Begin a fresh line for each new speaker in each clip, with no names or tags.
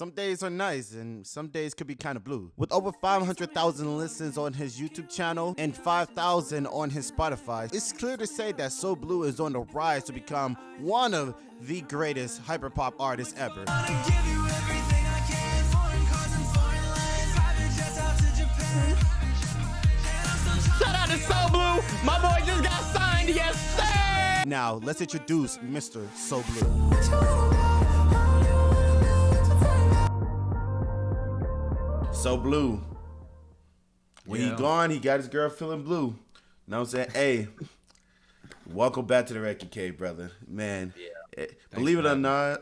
Some days are nice and some days could be kind of blue. With over 500,000 listens on his YouTube channel and 5,000 on his Spotify, it's clear to say that SoBluu is on the rise to become one of the greatest hyperpop artists ever.
Shout out to SoBluu! My boy just got signed, yes sir!
Now, let's introduce Mr. SoBluu. SoBluu. When he gone, he got his girl feeling blue. You know what I'm saying? Hey, welcome back to the Record Cave, brother. Man, believe it or not,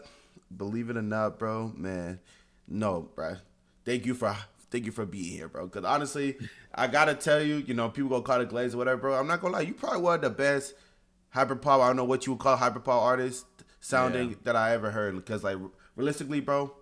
bro, man. No, bro. Thank you for being here, bro. Because honestly, I gotta tell you, people gonna call it glaze or whatever, bro. I'm not gonna lie, you probably one of the best hyperpop, I don't know what you would call hyperpop artist sounding that I ever heard. Because like realistically, bro,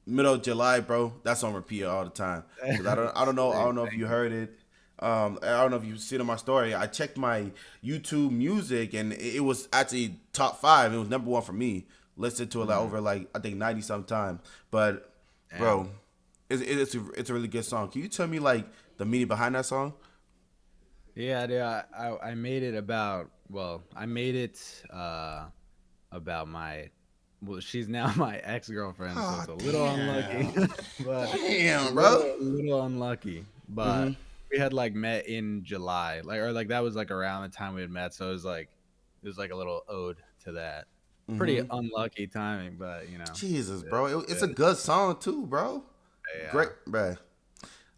middle of July, bro, that's on repeat all the time. I don't know if you heard it. I don't know if you've seen on my story. I checked my YouTube music and it was actually top 5. It was number 1 for me. Listened to it over I think 90 some time. But bro, it's a really good song. Can you tell me the meaning behind that song?
Yeah, dude, I made it about about my. Well, she's now my ex-girlfriend, so it's a little unlucky. But
damn, bro.
A little unlucky. But we had met in July. That was around the time we had met, so it was a little ode to that. Pretty unlucky timing, but
Jesus, bro. It's a good song too, bro.
Yeah.
Great, bro.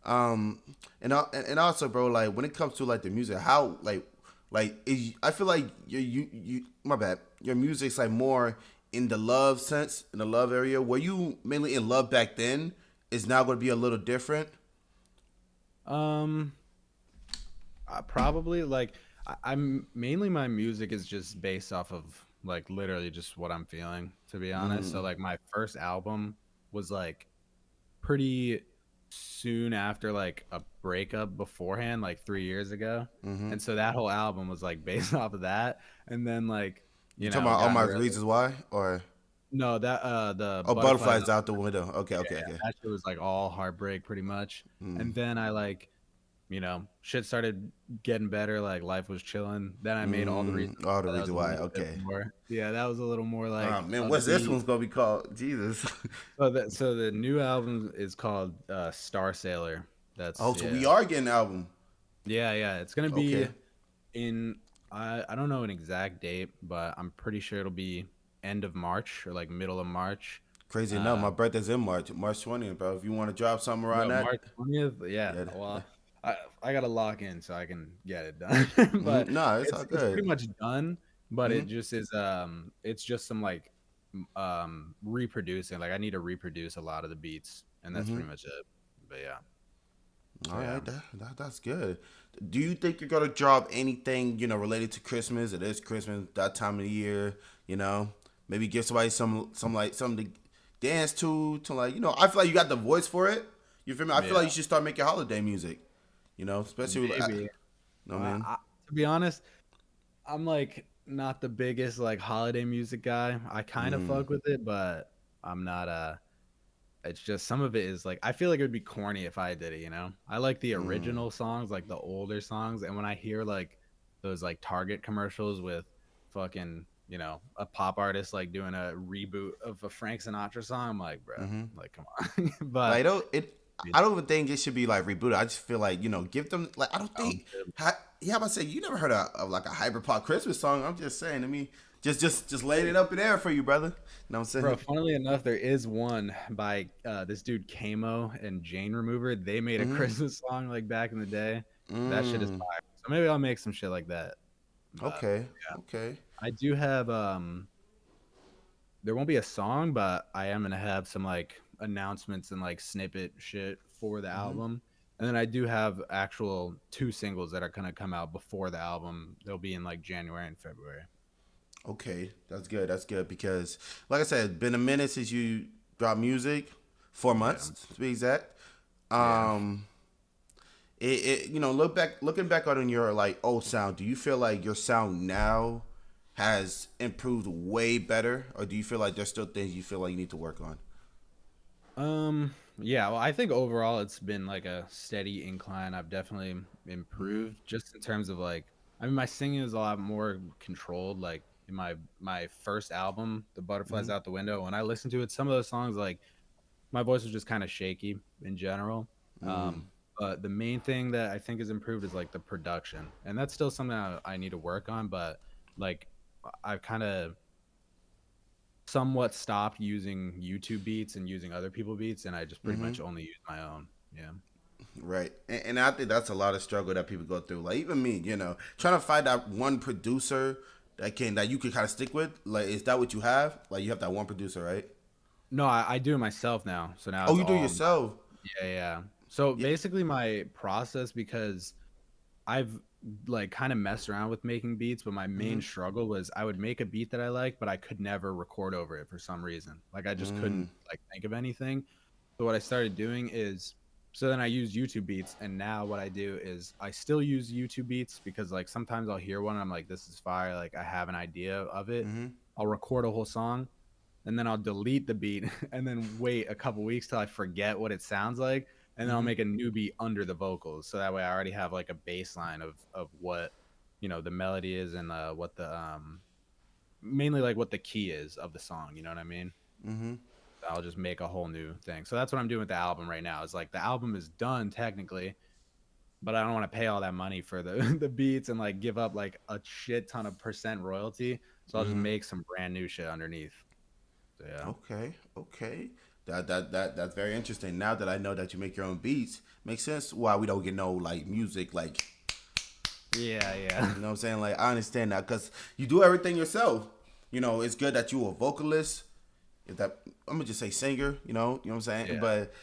And also, bro, when it comes to the music, how I feel like you my bad. Your music's more in the love sense, in the love area. Were you mainly in love back then? Is now going to be a little different?
Probably I'm mainly, my music is just based off of literally just what I'm feeling, to be honest. So my first album was pretty soon after a breakup beforehand, 3 years ago. And so that whole album was based off of that. And then
you talking about All My Reasons Why, or
no, that the
Butterflies Out the Window. Okay.
That shit was all heartbreak pretty much. And then I shit started getting better, life was chilling. Then I made All the Reasons
Why. Okay.
Yeah, that was a little more
man, what's this one's gonna be called? Jesus.
So the new album is called Star Sailor. That's
so we are getting an album.
Yeah, it's gonna be in I don't know an exact date, but I'm pretty sure it'll be end of March or middle of March.
Crazy enough, my birthday's in March 20th, bro. If you want to drop something around that.
March 20th, yeah. Well, I gotta lock in so I can get it done. But
no, it's all good.
It's pretty much done, but it just is. It's just some reproducing. I need to reproduce a lot of the beats, and that's pretty much it. But yeah.
All right, that's good. Do you think you're gonna drop anything related to Christmas? It is Christmas, that time of the year. Maybe give somebody something to dance to. I feel like you got the voice for it. You feel me? I feel like you should start making holiday music. Especially
maybe. To be honest, I'm not the biggest holiday music guy. I kind of fuck with it, but I'm not it's just some of it is I feel like it would be corny if I did it, I like the original songs, the older songs, and when I hear those Target commercials with fucking a pop artist doing a reboot of a Frank Sinatra song, I'm like, bro, come on. But
I don't even think it should be rebooted. I just feel give them I don't think how about I say you never heard of a hyperpop Christmas song. I'm just saying, I mean, just laying it up in there for you, brother. You know what I'm saying?
Bro, funnily enough, there is one by this dude Kamo and Jane Remover. They made a Christmas song back in the day. That shit is fire. So maybe I'll make some shit like that.
Okay.
I do have there won't be a song, but I am gonna have some announcements and snippet shit for the album. And then I do have actual 2 singles that are gonna come out before the album. They'll be in January and February.
Okay, that's good because, like I said, it's been a minute since you dropped music, 4 months to be exact. Looking back on your old sound, do you feel like your sound now has improved way better, or do you feel like there's still things you feel like you need to work on?
Yeah, well, I think overall it's been like a steady incline. I've definitely improved just in terms of like, I mean, my singing is a lot more controlled. Like in my first album, The Butterflies
Mm-hmm.
Out the Window, when I listened to it, some of those songs, like my voice was just kind of shaky in general.
Mm.
But the main thing that I think has improved is like the production, and that's still something I need to work on. But like, I've kind of somewhat stopped using YouTube beats and using other people beats, and I just pretty
Mm-hmm.
much only use my own. Yeah.
Right. And I think that's a lot of struggle that people go through. Like even me, trying to find that one producer that you can kind of stick with. Like, is that what you have? Like, you have that one producer, right?
No, I do it myself now. So now
Oh,
it's
you do it
all
yourself.
yeah, yeah. So
Yeah.
basically my process, because I've like kind of messed around with making beats, but my
Mm-hmm.
main struggle was I would make a beat that I like, but I could never record over it for some reason. Like I just couldn't like think of anything. So what I started doing is, so then I use YouTube beats, and now what I do is I still use YouTube beats because like sometimes I'll hear one and I'm like, this is fire, like I have an idea of it.
Mm-hmm.
I'll record a whole song, and then I'll delete the beat and then wait a couple weeks till I forget what it sounds like, and then I'll
Mm-hmm.
make a new beat under the vocals, so that way I already have like a baseline of what the melody is, and what the mainly like what the key is of the song. You know what I mean?
Mm-hmm.
I'll just make a whole new thing. So that's what I'm doing with the album right now. Is like the album is done technically, but I don't want to pay all that money for the the beats and like give up like a shit ton of percent royalty. So I'll just
Mm-hmm.
make some brand new shit underneath. So yeah.
Okay. Okay. That's very interesting. Now that I know that you make your own beats, makes sense why we don't get no like music like
Yeah, yeah.
you know what I'm saying? Like I understand that because you do everything yourself. It's good that you a vocalist. If that I'm gonna just say singer, you know what I'm saying?
Yeah.
But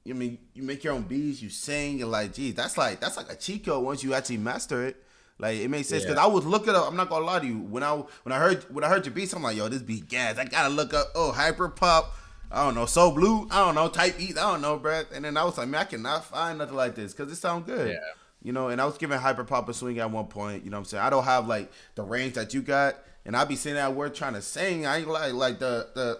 I mean, you make your own beats, you sing, and like, geez, that's like a cheat code once you actually master it. Like it makes sense because
Yeah.
I was looking up. I'm not gonna lie to you. When I heard your beats, I'm like, yo, this beat gas. I gotta look up. Oh, Hyperpop. I don't know, SoBluu. I don't know, type beats. I don't know, bruh. And then I was like, man, I cannot find nothing like this because it sounds good.
Yeah.
And I was giving Hyperpop a swing at one point. You know what I'm saying? I don't have like the range that you got, and I be sitting at work trying to sing. I ain't like the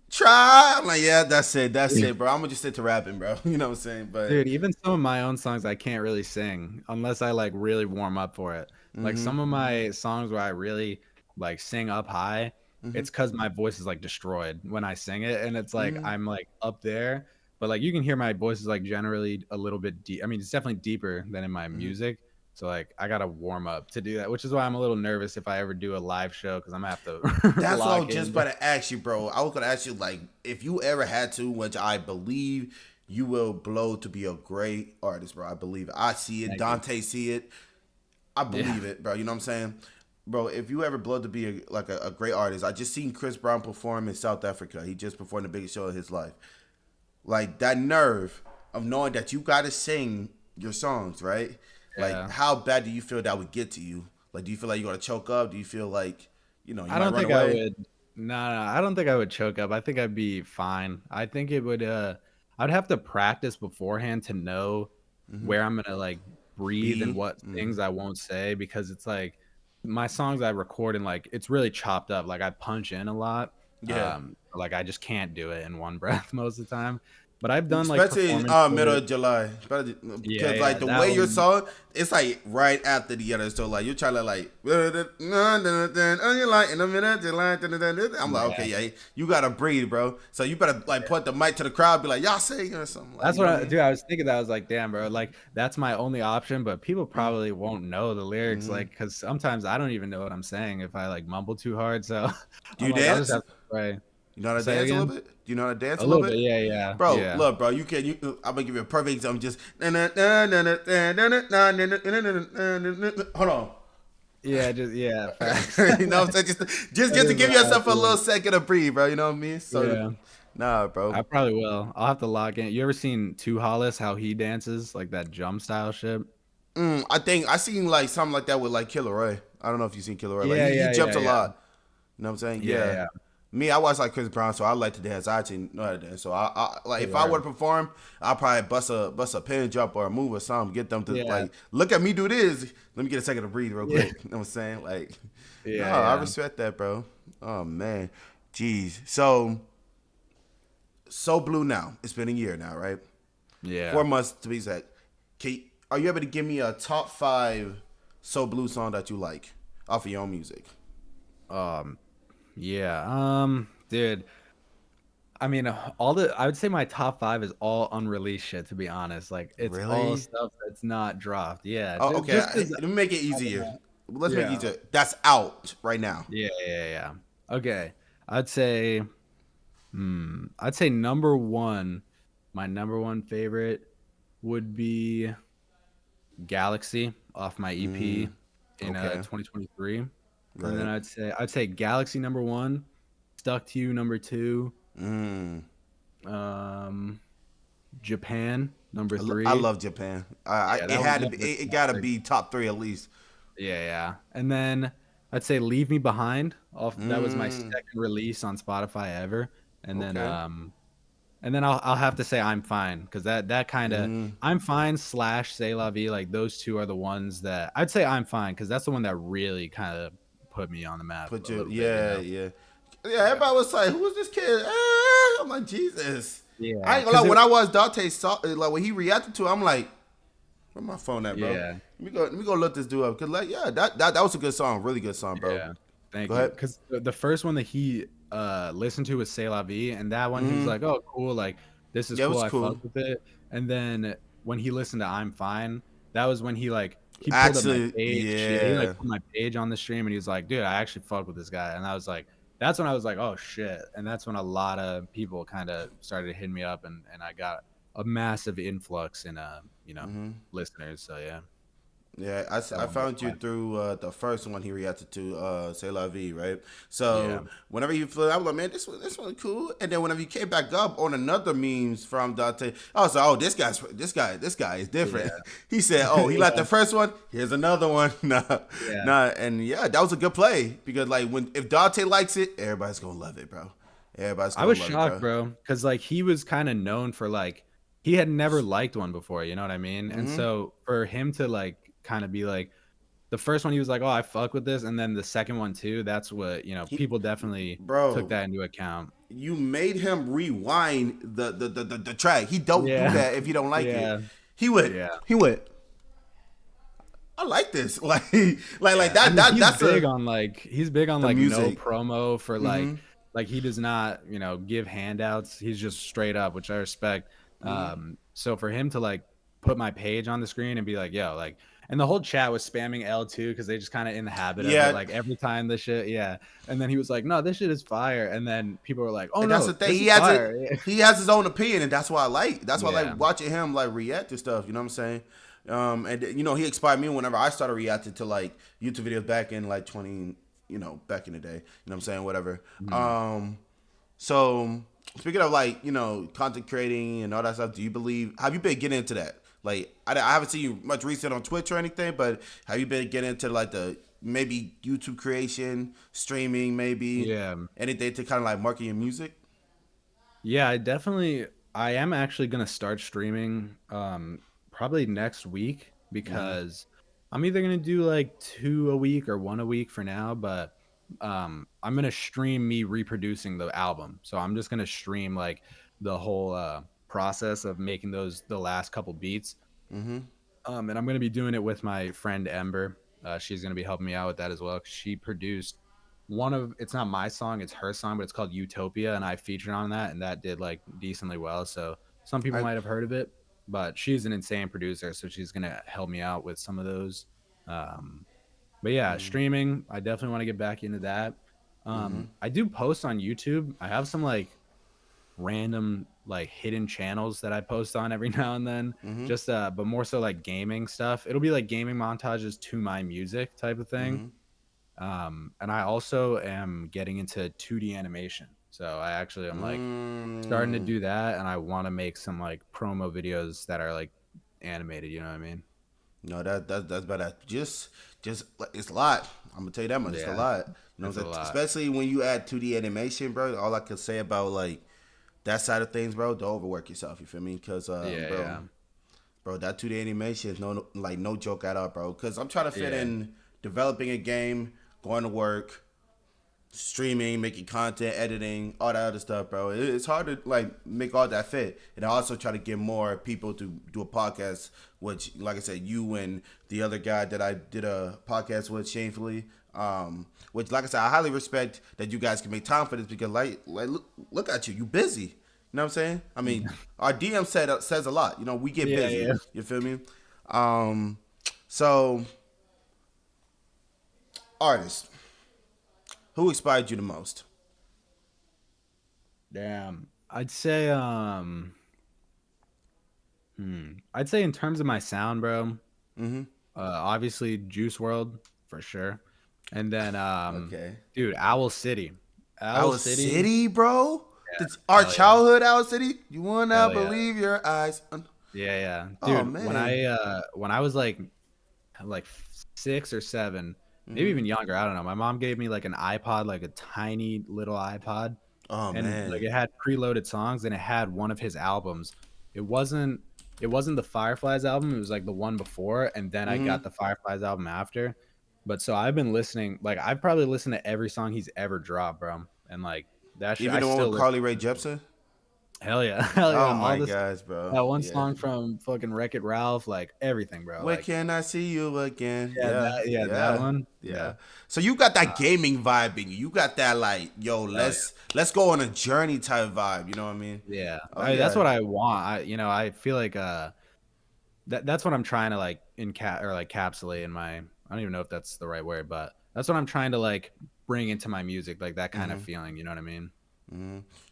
try. I'm like, yeah, that's it, bro. I'm gonna just stick to rapping, bro. You know what I'm saying? But
Dude, even some of my own songs I can't really sing unless I like really warm up for it. Like
mm-hmm,
some of my songs where I really like sing up high,
mm-hmm,
it's cuz my voice is like destroyed when I sing it, and it's like
mm-hmm,
I'm like up there, but like you can hear my voice is like generally a little bit deep. I mean, it's definitely deeper than in my
mm-hmm.
music. So like I got to warm up to do that, which is why I'm a little nervous if I ever do a live show cuz I'm going to have to
That's what I
lock
was just
in.
about to ask you, bro. I was gonna ask you like if you ever had to, which I believe you will blow to be a great artist, bro. I believe it. I see it.
Thank you.
Dante see it. I
Yeah.
believe it, bro. You know what I'm saying? Bro, if you ever blow to be a great artist, I just seen Chris Brown perform in South Africa. He just performed the biggest show of his life. Like that nerve of knowing that you gotta sing your songs, right? Like
Yeah.
how bad do you feel that would get to you? Like do you feel like you're gonna choke up? Do you feel like, you
I
might
don't
run
think I
away?
would. No, no, I don't think I would choke up. I think I'd be fine. I think it would. I'd have to practice beforehand to know
Mm-hmm.
where I'm gonna like breathe and
B.
what
Mm-hmm.
things I won't say, because it's like my songs I record and like it's really chopped up. Like I punch in a lot.
Yeah.
Like I just can't do it in one breath most of the time. But I've done like
Especially in
performance
middle
for
of July.
yeah,
Because like
yeah,
the
that
way your
one.
song, it's like right after the other. So like you're trying to like on your light in the middle of July. I'm like, okay,
Yeah.
yeah, you gotta breathe, bro. So you better like put the mic to the crowd, be like, y'all sing or something, like
That's
you know
what
what I
I
mean?
dude, I was thinking that. I was like, damn, bro, like that's my only option, but people
Mm-hmm.
probably won't know the lyrics, like, because sometimes I don't even know what I'm saying if I like mumble too hard. So
Do
I'm
you
like, I'll just
dance?
have to pray.
You know how to
Say it
dance a little
again?
bit? Do you know how to dance
A
a little
little bit,
bit?
yeah, yeah,
Bro,
yeah.
look, bro, I'm gonna give you a perfect example. Just hold on.
Yeah, just yeah, facts.
You know what I'm saying? Just
That
get to
is
give
what I
yourself a
do.
little second to breathe, bro. You know what I mean? So,
Yeah,
nah, bro.
I probably will. I'll have to lock in. You ever seen Two Hollis, how he dances, like that jump style shit?
I think I seen like something like that with like Killer Ray. I don't know if you seen Killer Ray. Like
Yeah,
he
yeah,
jumps
yeah,
a
yeah.
lot. You know what I'm saying?
Yeah,
Yeah.
yeah.
Me, I watch like Chris Brown, so I like to dance. I actually know how to dance. So I like
Oh,
if I were
word.
to perform, I'll probably bust a pin drop or a move or something, get them to
Yeah,
like look at me do this. Let me get a second to breathe real
yeah,
quick. You know what I'm saying? Like, no,
yeah,
I
yeah.
respect that, bro. Oh man, jeez. So SoBluu now. It's been a year now, right?
Yeah.
4 months to be exact. Are you able to give me a top 5 SoBluu song that you like off of your own music?
Yeah. Dude. I mean, I would say my top 5 is all unreleased shit. To be honest, like it's all
Really?
stuff that's not dropped. Yeah,
Oh, okay.
just because.
Let me make it easier. Let's make it
Yeah.
easier. That's out right now.
Yeah. Okay, I'd say, I'd say number one, my number one favorite would be Galaxy off my EP in
Okay.
2023, and then
Right.
I'd say Galaxy number one, Stuck to You number two,
Mm.
um, Japan number
I
three.
love Japan.
Yeah,
It
that
had to
was
be.
a
It got to
classic.
be top 3 at least.
Yeah. And then I'd say Leave Me Behind off that was my
Mm.
second release on Spotify ever. And then
Okay.
I'll have to say I'm Fine, because that kind of
Mm.
I'm Fine / C'est La Vie, like those two are the ones that I'd say I'm Fine, because that's the one that really kind of put me on the map
Put
a
you.
little bit, you
Yeah.
know.
Yeah. Yeah.
Yeah.
Everybody was like, "Who is this kid?" I'm like, Jesus. I
Yeah,
ain't gonna
cuz
lie.
it
When I watched Dante, like when he reacted to it, I'm like, "Where my phone at, bro?
yeah.
Let me go look this dude up." Cause like, yeah, that was a good song. Really good song, bro.
Yeah. Thank
Go
you.
ahead.
Because the first one that he listened to was C'est La Vie, and that one he was like, "Oh, cool, like this is
Yeah, it
cool.
was
I fuck
cool.
with it." And then when he listened to I'm Fine, that was when he pulled up my
Actually,
page. Yeah, he like
yeah.
put my page on the stream, and he was like, "Dude, I actually fuck with this guy." And I was like, that's when I was like, "Oh shit!" And that's when a lot of people kind of started hitting me up, and I got a massive influx in listeners. So yeah,
Yeah,
that
I
one was
found you
fine.
through the first one he reacted to, C'est La Vie, right?
Yeah.
So whenever you feel, I was like, man, this one cool. And then whenever you came back up on another memes from Dante, I was like, oh, this guy is different.
Yeah.
He said, oh, he liked the first one. Here's another one.
Yeah.
Nah, and yeah, that was a good play because like if Dante likes it, everybody's gonna love it, bro. Everybody's
I
gonna
was
love it,
shocked,
bro.
bro, because like he was kind of known for like he had never liked one before, you know what I mean? And
Hmm.
so for him to like kind of be like the first one, he was like, "Oh, I fuck with this," and then the second one too. That's what
He,
people definitely took
bro,
that into account.
you made him rewind the track. He don't do
Yeah,
that if you don't like it.
yeah,
He went.
yeah,
He went. I like this. Like
yeah. I mean, he's
That's
big on
the
like no
music.
promo for
Hmm.
like he does not give handouts. He's just straight up, which I respect. So for him to like put my page on the screen and be like, "Yo," like, and the whole chat was spamming L2 because they just kind of in the habit of it.
Yeah,
Like every time this shit, yeah. And then he was like, "No, this shit is fire." And then people were like, "Oh
and that's the
no,
thing.
this is fire." Yeah,
He has his own opinion, and that's why I like. That's why I
yeah.
like watching him like react to stuff. You know what I'm saying? And he inspired me whenever I started reacting to like YouTube videos back in like 20, back in the day. You know what I'm saying? Whatever.
Mhm.
So speaking of like content creating and all that stuff, have you been getting into that? Like I haven't seen you much recent on Twitch or anything, but have you been getting into like the maybe YouTube creation, streaming, maybe
Yeah.
anything to kind of like market your music?
Yeah, I am actually gonna start streaming probably next week,
Mm-hmm.
because I'm either gonna do like two a week or one a week for now, but I'm gonna stream me reproducing the album. So I'm just gonna stream like the whole process of making the last couple beats.
Mm-hmm.
And I'm gonna be doing it with my friend Ember. She's gonna be helping me out with that as well, 'cause she produced it's not my song, it's her song, but it's called Utopia, and I featured on that, and that did like decently well. So some people
I
might have heard of it, but she's an insane producer, so she's gonna help me out with some of those. Um, but yeah, streaming, I definitely want to get back into that.
mm-hmm.
I do post on YouTube. I have some like random like hidden channels that I post on every now and then.
Mm-hmm.
Just but more so like gaming stuff. It'll be like gaming montages to my music type of thing.
Mm-hmm.
And I also am getting into 2D animation. So I actually am like starting to
Mm.
do that, and I want to make some like promo videos that are like animated, you know what I mean?
No, that's better. Just it's a lot. I'm gonna tell you that much. It's a
Yeah,
lot. You know
it's
what
a
I'm saying?
lot.
Especially when you add 2D animation, bro. All I can say about like that side of things, bro, don't overwork yourself. You feel me? Because,
Yeah, yeah.
bro, that 2D animation is no joke at all, bro. Because I'm trying to fit
Yeah.
in developing a game, going to work, streaming, making content, editing, all that other stuff, bro. It's hard to like make all that fit, and I also try to get more people to do a podcast. Which, like I said, you and the other guy that I did a podcast with, shamefully. Which, like I said, I highly respect that you guys can make time for this because, like look at you, you busy. You know what I'm saying? I mean, our DM says a lot. You know, we get busy. Yeah. You feel me? So, artists, who inspired you the most?
Damn, I'd say I'd say in terms of my sound, bro. Obviously Juice WRLD for sure, and then
okay,
dude, Owl City,
Owl City, bro. Yeah, our childhood, Owl City. You wanna believe your eyes?
Yeah, dude. Oh, man. When I was like 6 or 7, maybe even younger, I don't know. My mom gave me like an iPod, like a tiny little iPod.
Oh,
and
man.
Like it had preloaded songs, and it had one of his albums. It wasn't the Fireflies album. It was like the one before, and then I got the Fireflies album after. But so I've been listening. Like I've probably listened to every song he's ever dropped, bro. And like that shit.
Even the one with Carly Rae Jepsen.
Hell yeah. Hell yeah.
Oh my gosh, bro.
That one song from fucking Wreck-It Ralph, like everything, bro.
Where can I see you again?
Yeah, that one.
Yeah. So you got that gaming vibe in you. You got that like, yo, let's go on a journey type vibe. You know what I mean?
Yeah. That's what I want. I feel like that's what I'm trying to like encapsulate in my, I don't even know if that's the right word, but that's what I'm trying to like bring into my music, like that kind of feeling. You know what I mean?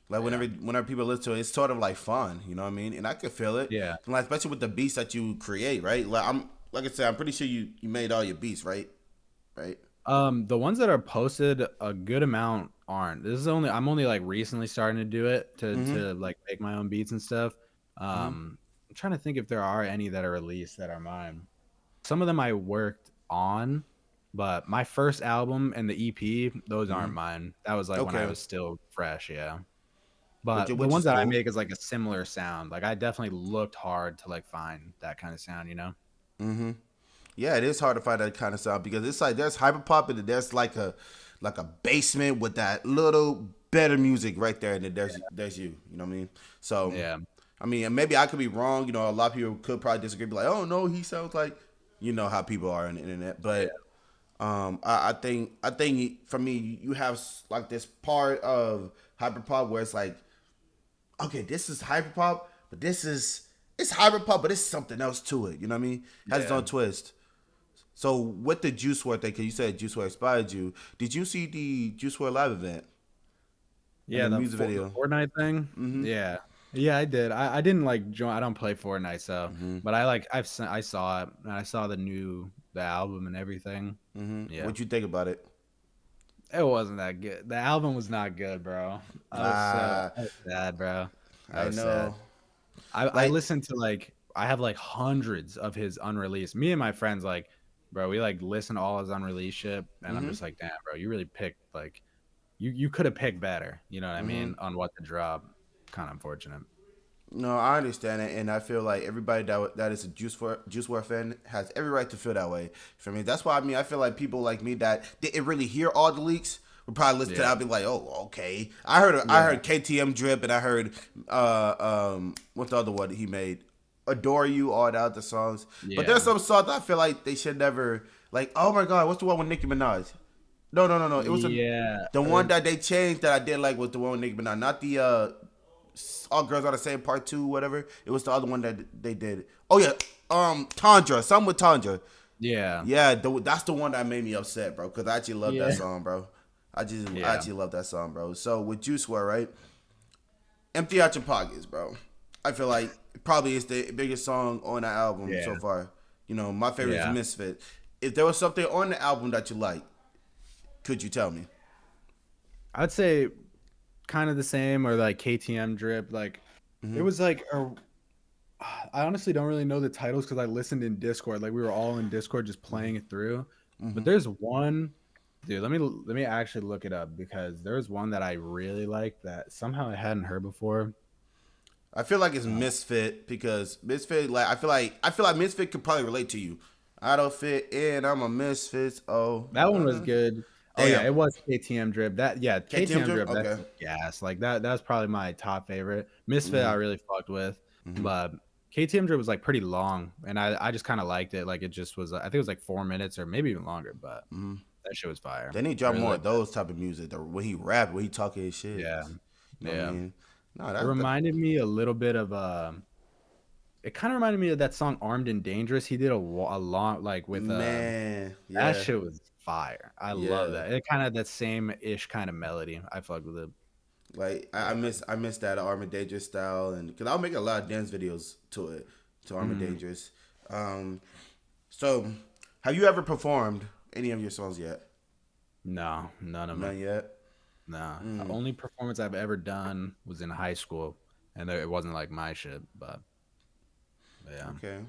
Like whenever people listen to it, it's sort of like fun, you know what I mean? And I could feel it.
Yeah.
And like especially with the beats that you create, right? Like I said, I'm pretty sure you made all your beats, right? Right.
The ones that are posted, a good amount aren't. I'm only like recently starting to do it to like make my own beats and stuff. I'm trying to think if there are any that are released that are mine. Some of them I worked on, but my first album and the EP, those aren't mine. That was like when I was still fresh, yeah. But the ones that I make is like a similar sound. Like I definitely looked hard to like find that kind of sound, you know?
Yeah, it is hard to find that kind of sound because it's like there's hyperpop and there's like a basement with that little better music right there, and then there's you. You know what I mean? So
yeah.
I mean, maybe I could be wrong. You know, a lot of people could probably disagree, be like, oh no, he sounds like, you know how people are on the internet, but. I think for me, you have like this part of hyperpop where it's like, okay, this is hyperpop, but it's hyperpop, but it's something else to it. You know what I mean? It has its own twist. So what the Juice WRLD thing? Because you said Juice WRLD inspired you. Did you see the Juice WRLD live event?
Yeah, the music video, Fortnite thing. Yeah, I did. I didn't like join. I don't play Fortnite, so but I saw it, and I saw the album and everything.
Yeah. What'd you think about it?
It wasn't that good. The album was not good, bro. I was sad, bro.
I know.
I listened to I have like hundreds of his unreleased. Me and my friends bro, we like listen to all his unreleased shit, and I'm just like, damn, bro, you really picked you could have picked better. You know what I mean? On what to drop. Kind of unfortunate.
No, I understand it, and I feel like everybody that is a Juice WRLD fan has every right to feel that way. For me, that's why I feel like people like me that didn't really hear all the leaks would probably listen to that and be like, "Oh, okay." I heard KTM Drip, and I heard what's the other one he made? Adore You, all the other songs. Yeah. But there's some songs that I feel like they should never like. Oh my God, what's the one with Nicki Minaj? No. It was the one that they changed that I did like was the one with Nicki Minaj, not the All Girls Are the Same Part 2, whatever. It was the other one that they did. Oh yeah, Tundra, something with Tundra.
Yeah,
that's the one that made me upset, bro. Because I actually love that song, bro. I actually love that song, bro. So with Juice WRLD, right? Empty Out Your Pockets, bro. I feel like probably it's the biggest song on the album so far. You know, my favorite is Misfit. If there was something on the album that you like, could you tell me?
I'd say kind of the same, or like KTM Drip. Like it was like I honestly don't really know the titles because I listened in Discord. Like we were all in Discord just playing it through. But there's one, dude. Let me actually look it up because there's one that I really like that somehow I hadn't heard before.
I feel like it's Misfit because Misfit, like I feel like Misfit could probably relate to you. I don't fit in. I'm a misfit. Oh,
that one was good. Oh yeah,
Damn.
it was KTM Drip. That yeah,
KTM
KTM
drip.
Drip. That's
Okay.
just gas. Like that was probably my top favorite. Misfit I
Mhm.
really fucked with,
Mhm.
but KTM Drip was like pretty long, and I just kind of liked it. Like it just was. I think it was like 4 minutes or maybe even longer, but
Mhm.
that shit was fire.
They need to
I
drop
really
more of
liked that.
those type of music. When he rap, when he talking his shit.
Yeah,
You know what I
yeah.
mean? No,
It
that
reminded me a little bit of it kind of reminded me of that song "Armed and Dangerous." He did a long like with
man.
that
Yeah.
shit was fire. I love
Yeah.
that. It kind of that same ish kind of melody. I fucked with it.
Like
Yeah.
I miss that Armored Dangerous style, and because I'll make a lot of dance videos to it, to Armored
Mhm.
Dangerous. Um, so have you ever performed any of your songs yet?
No, none of them.
None yet.
Nah. The
Mm,
only performance I've ever done was in high school, and it wasn't like my shit, but yeah.
okay.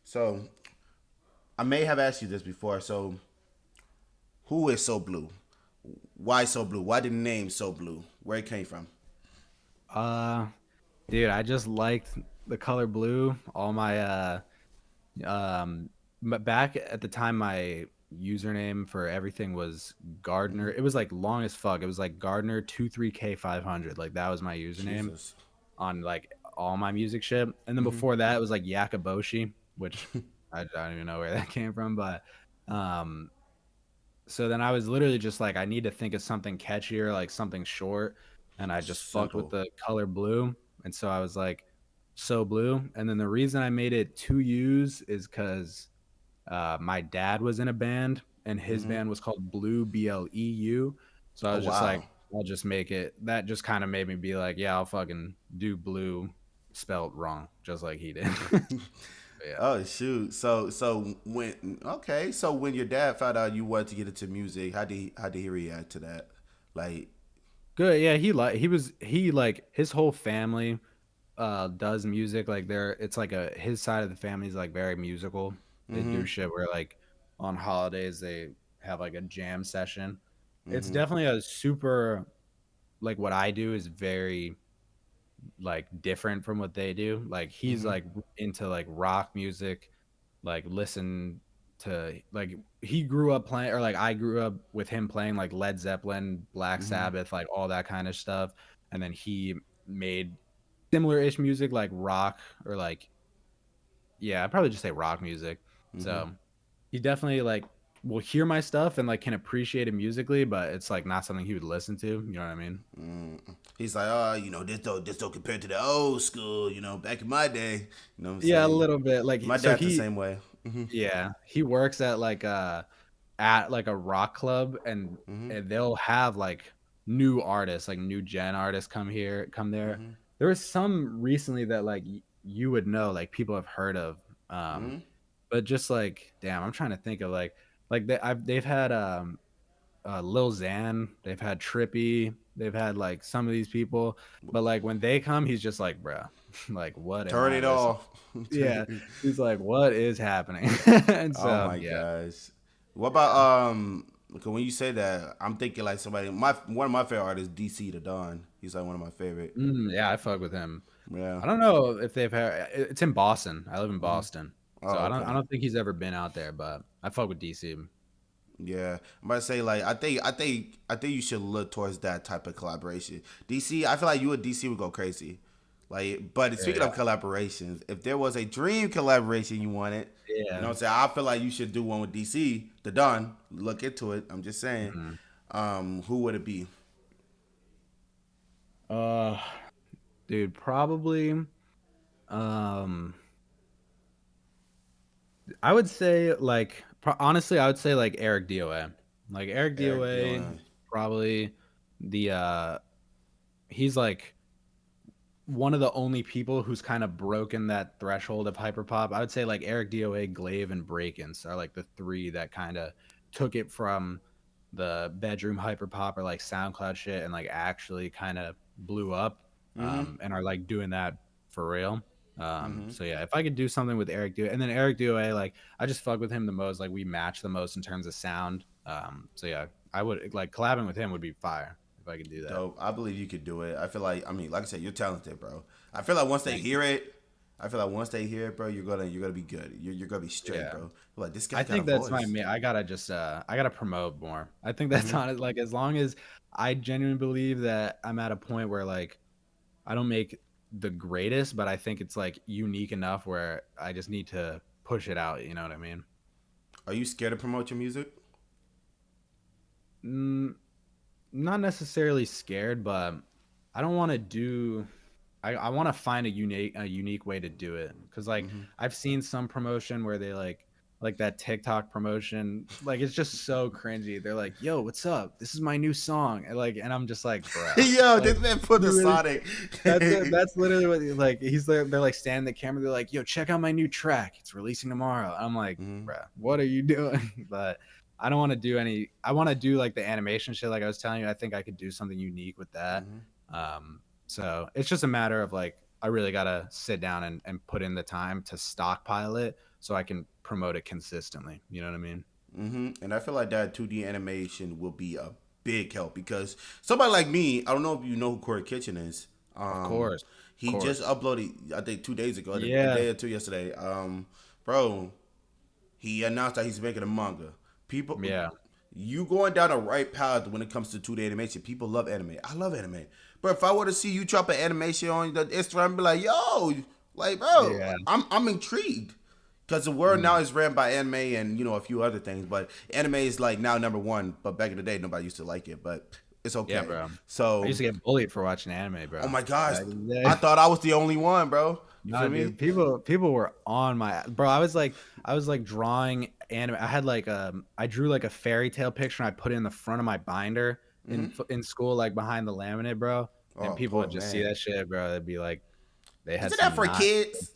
So I may have asked you this before. So who is SoBluu? Why SoBluu? Why the name SoBluu? Where it came from?
Uh, dude, I just liked the color blue. All my but back at the time, my username for everything was Gardner.
Hmm.
It was like long as fuck. It was like Gardner 23K 500. Like that was my username
Jesus.
on like all my music shit. And then before that, it was like Yakaboshi, which I don't even know where that came from. But um, so then I was literally just like, I need to think of something catchier, like something short. And I just fucked with
Simple.
the color blue. And so I was like, so blue. And then the reason I made it two U's is because my dad was in a band and his
Hmm.
band was called Blue BLEU. So I
Oh
was just like,
wow.
I'll just make it. That just kind of made me be like, yeah, I'll fucking do blue spelled wrong, just like he did. Yeah.
Oh shoot! So when okay, so when your dad found out you wanted to get into music, how did he react to that? Like,
Good. Yeah, he like his whole family does music. Like it's like a his side of the family is like very musical. They do
mm-hmm,
shit where like on holidays they have like a jam session. It's
mm-hmm,
definitely a super like what I do is very like different from what they do. Like he's
mm-hmm,
like into like rock music, like listen to like he grew up playing or like I grew up with him playing like Led Zeppelin, Black
mm-hmm,
Sabbath, like all that kind of stuff. And then he made similar ish music like rock or like yeah, I'd probably just say rock music.
mm-hmm.
So he definitely like will hear my stuff and like can appreciate it musically, but it's like not something he would listen to. You know what I mean?
Mm. He's like, oh, this don't compare to the old school, back in my day. You know what I'm
Yeah, a
saying?
little bit. Like
My
so
dad's the
he
same way. Mm-hmm,
yeah, he works at like a rock club
mm-hmm,
and they'll have like new artists, like new gen artists come there.
mm-hmm,
There was some recently that like you would know, like people have heard of. Um
mm-hmm.
but just like damn, I'm trying to think of like they've had Lil Xan, they've had Trippy, they've had like some of these people, but like when they come, he's just like, bruh, like what am
Turn
I
it
listening?
off.
Yeah, he's like, what is happening? And
Oh
so
my
yeah,
gosh. What about
yeah.
okay, when you say that, I'm thinking like somebody my one of my favorite artists, DC the Don. He's like one of my favorite.
Yeah, I fuck with him.
Yeah.
I don't know if they've had. It's in Boston. I live in
Hmm.
Boston, so
Oh,
I
okay.
don't think he's ever been out there. But I fuck with DC.
Yeah. I'm about to say like I think you should look towards that type of collaboration. DC, I feel like you and DC would go crazy. Like, but speaking
Yeah,
of collaborations, if there was a dream collaboration you wanted, you know
yeah.
what I'm saying? I feel like you should do one with DC, the Don. Look into it. I'm just saying.
Mhm.
Who would it be?
Uh, dude, probably. Um, I would say like honestly, I would say like Eric DOA. Like Eric
Eric
DOA,
Dillon.
probably the he's like one of the only people who's kind of broken that threshold of hyperpop. I would say like Eric DOA, Glaive, and Breakins are like the three that kind of took it from the bedroom hyperpop or like SoundCloud shit and like actually kind of blew up
Mm-hmm.
and are like doing that for real.
Mm-hmm.
So yeah, if I could do something with Eric DOA and then Eric DOA, like I just fuck with him the most. Like we match the most in terms of sound. So yeah, I would like collabing with him would be fire if I could do that.
Dope. I believe you could do it. I feel like, I mean, like I said, you're talented, bro. I feel like once they
Thank you.
hear it, I feel like once they hear it, bro, you're gonna be good. You're gonna be straight,
Yeah.
bro. Like this guy
I
got a
think that's my
voice.
main. I gotta just I gotta promote more. I think that's
Hmm.
on it. Like as long as I genuinely believe that I'm at a point where like I don't make the greatest, but I think it's like unique enough where I just need to push it out. You know what I mean?
Are you scared to promote your music?
Mm, not necessarily scared, but I don't want to do. I want to find a unique way to do it because like
Hmm.
I've seen some promotion where they like that TikTok promotion, like it's just so cringy. They're like, "Yo, what's up? This is my new song," and I'm just like, "Bro,
Yo,
like
this man put the
you really."
Sonic.
That's literally what like he's there. They're like standing the camera. They're like, "Yo, check out my new track. It's releasing tomorrow." I'm like,
Hmm.
"Bro, what are you doing?" But I don't want to do any. I want to do like the animation shit. Like I was telling you, I think I could do something unique with that.
Hmm.
So it's just a matter of like I really gotta sit down and put in the time to stockpile it so I can promote it consistently. You know what I mean?
And I feel like that 2D animation will be a big help because somebody like me, I don't know if you know who Corey Kitchen is.
Of
Um,
course, of
he just
course.
uploaded, I think 2 days ago, a
Yeah,
day or two yesterday. Bro, he announced that he's making a manga. People,
yeah,
you going down the right path when it comes to 2D animation. People love anime. I love anime. But if I were to see you drop an animation on the Instagram, I'd be like, yo, like, bro,
yeah.
I'm intrigued. Because the world now
Mm.
is ran by anime and a few other things, but anime is like now number one. But back in the day, nobody used to like it, but it's
Yeah,
okay.
bro. I
So,
used to get bullied for watching anime,
oh
bro.
my gosh,
Back in the
I
day.
thought I was the only one, bro. You
Nah,
feel me?
dude. People were on my bro. I was like drawing anime. I had like I drew like a fairy tale picture and I put it in the front of my binder
Hmm.
in school, like behind the laminate, bro. And
Oh,
people
poor
would just see
man.
that shit, bro. They'd be like, they had
Isn't that
some
for
not.
kids?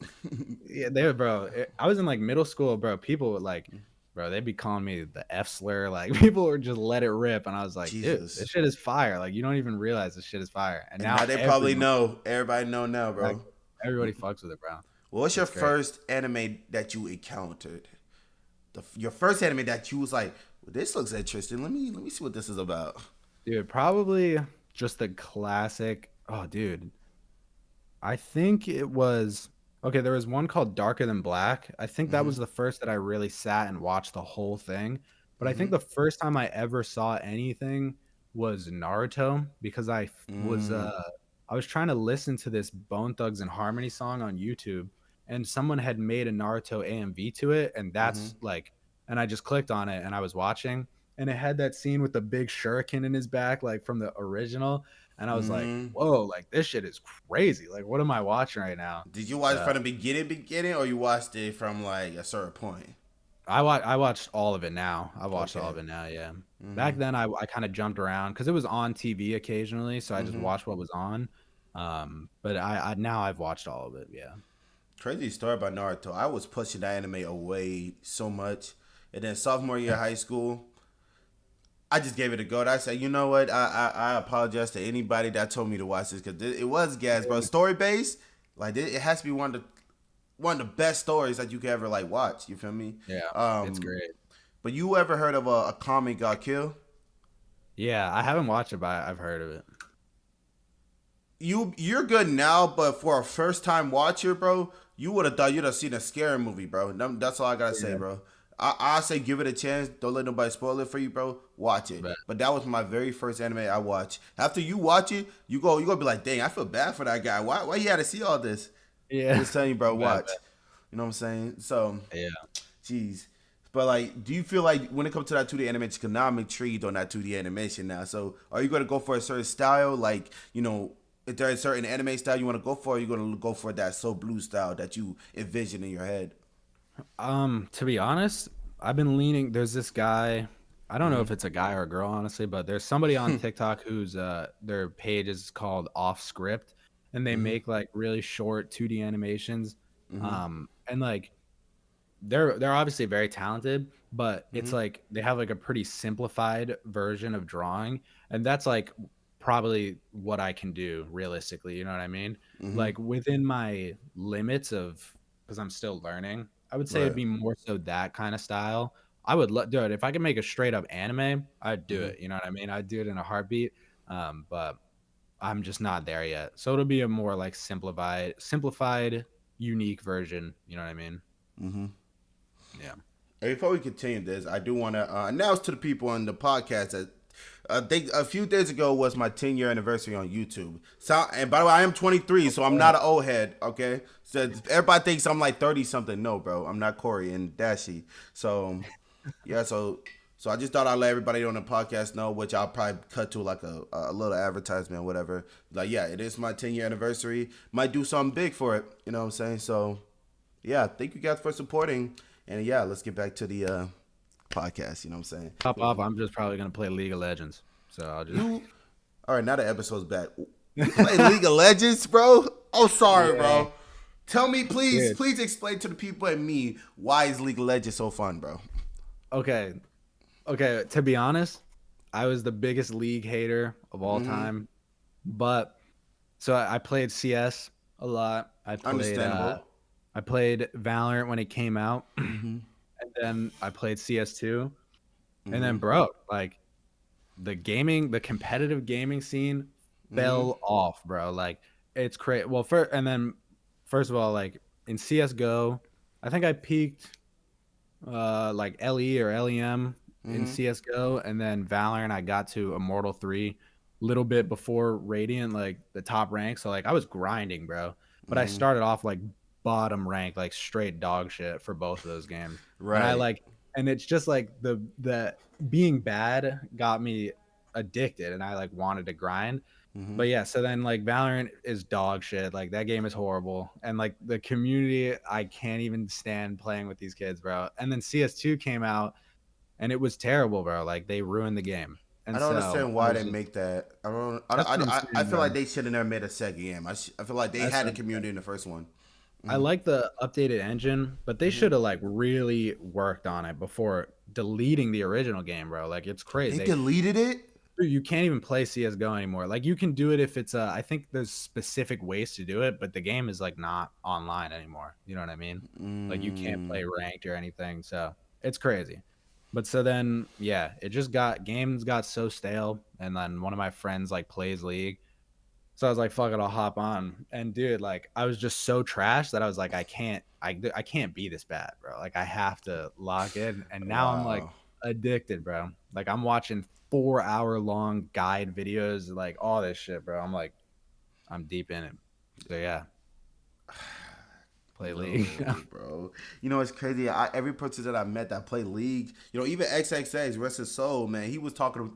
Yeah, they were, bro. I was in like middle school, bro. People would like, bro. They'd be calling me the F slur. Like people would just let it rip, and I was like, dude, this
Jesus.
shit is fire. Like you don't even realize this shit is fire. And
And
now
now they probably
everyone,
know. Everybody know now,
like
bro.
everybody fucks with it, bro.
What's your
It's great.
first anime that you encountered? Your first anime that you was like, well, this looks interesting. Let me see what this is about.
Dude, probably just the classic. Oh, dude. I think it was okay. There was one called Darker Than Black. I think that
Mm-hmm.
was the first that I really sat and watched the whole thing. But I
Mm-hmm.
think the first time I ever saw anything was Naruto because
Mm.
I was trying to listen to this Bone Thugs and Harmony song on YouTube, and someone had made a Naruto AMV to it, and
Mm-hmm.
that's like, and I just clicked on it and I was watching, and it had that scene with the big shuriken in his back, like from the original, and I was like,
Mm.
whoa, like this shit is crazy. Like, what am I watching right now?
Did you watch it
So
from the beginning, or you watched it from like a certain point?
I watched all of it now. I watched all
Okay.
of it now. Yeah.
Mm-hmm.
Back then, I kind of jumped around because it was on TV occasionally, so I just
Mm-hmm.
watched what was on. But I now I've watched all of it. Yeah.
Crazy story about Naruto. I was pushing that anime away so much, and then sophomore year of high school, I just gave it a go. I said, you know what? I apologize to anybody that told me to watch this because it was gas, bro. Story based, like it has to be one of the best stories that you can ever like watch. You feel me?
Yeah. It's
Um,
great.
but you ever heard of a comic got killed?
Yeah, I haven't watched it, but I've heard of it.
You're good now, but for a first time watcher, bro, you would have thought you'd have seen a scary movie, bro. That's all I gotta say,
Yeah.
bro. I say give it a chance. Don't let nobody spoil it for you, bro. Watch it.
But
But that was my very first anime I watched. After you watch it, you gonna be like, dang, I feel bad for that guy. Why he had to see all this? I'm
yeah.
just telling you, bro.
But,
Watch. You know what I'm saying? So,
yeah.
jeez. But like, do you feel like when it comes to that 2D animation, because now I'm intrigued on that 2D animation now. So, are you gonna go for a certain style, like if there's a certain anime style you want to go for, are you gonna go for that SoBluu style that you envision in your head?
To be honest, I've been leaning. There's this guy. I don't know
Mm-hmm.
if it's a guy or a girl, honestly, but there's somebody on TikTok who's their page is called Off Script, and they
Mm-hmm.
make like really short 2D animations.
Mm-hmm.
And like they're obviously very talented, but it's
Mm-hmm.
like they have like a pretty simplified version of drawing, and that's like probably what I can do realistically, you know what I mean?
Mm-hmm.
Like within my limits of because I'm still learning, I would say it'd
Right.
be more so that kind of style. I would do it if I could make a straight up anime, I'd do
Mm-hmm.
it, you know what I mean? I'd do it in a heartbeat. But I'm just not there yet. So it'll be a more like simplified unique version. You know what I mean?
Mm-hmm.
Yeah.
And before we continue this, I do want to announce to the people on the podcast that I think a few days ago was my 10-year anniversary on YouTube. So, and by the way, I am 23, so I'm not an old head. Okay, so everybody thinks I'm like 30 something. No, bro, I'm not Corey and Dashy. So, yeah, so I just thought I'd let everybody on the podcast know, which I'll probably cut to like a little advertisement or whatever. Like, yeah, it is my 10-year anniversary. Might do something big for it. You know what I'm saying? So, yeah, thank you guys for supporting. And yeah, let's get back to the podcast. You know what I'm saying?
Pop off. I'm just probably gonna play League of Legends. So I'll just.
All right, now the episode's back. You play League of Legends, bro? Oh, sorry, bro. Tell me, please explain to the people and me why is League of Legends so fun, bro?
Okay. To be honest, I was the biggest League hater of all time, but so I played CS a lot.
Understandable.
I played Valorant when it came out, and then I played CS2, and then bro, like the competitive gaming scene fell off, bro. Like it's crazy. Well, first of all, like in CS:GO, I think I peaked like LE or LEM in CS:GO, and then Valorant I got to Immortal 3 little bit before Radiant, like the top rank. So like I was grinding, bro. But I started off like bottom rank, like straight dog shit for both of those games.
Right.
And it's just like the being bad got me addicted, and I like wanted to grind. But yeah, so then like Valorant is dog shit. Like that game is horrible, and like the community, I can't even stand playing with these kids, bro. And then CS2 came out, and it was terrible, bro. Like they ruined the game.
I
And
don't
so
understand why they make that.
that's what I'm
I
saying,
feel
bro.
like they should have never made a second game. I feel like they had a community in the first one.
I like the updated engine, but they should have like really worked on it before deleting the original game, bro. Like it's crazy.
They deleted it?
You can't even play CS:GO anymore. Like you can do it if it's I think there's specific ways to do it, but the game is like not online anymore. You know what I mean? Like you can't play ranked or anything. So it's crazy. But so then yeah, games got so stale, and then one of my friends like plays League. So I was like, fuck it, I'll hop on. And dude, like I was just so trash that I was like, I can't be this bad, bro. Like I have to lock in. And now I'm like
Wow.
addicted, bro. Like I'm watching 4-hour long guide videos, like all this shit, bro. I'm like, I'm deep in it. So yeah. Play League.
Bro. You know, it's crazy. Every person that I met that played League, you know, even XXX, rest his soul, man, he was talking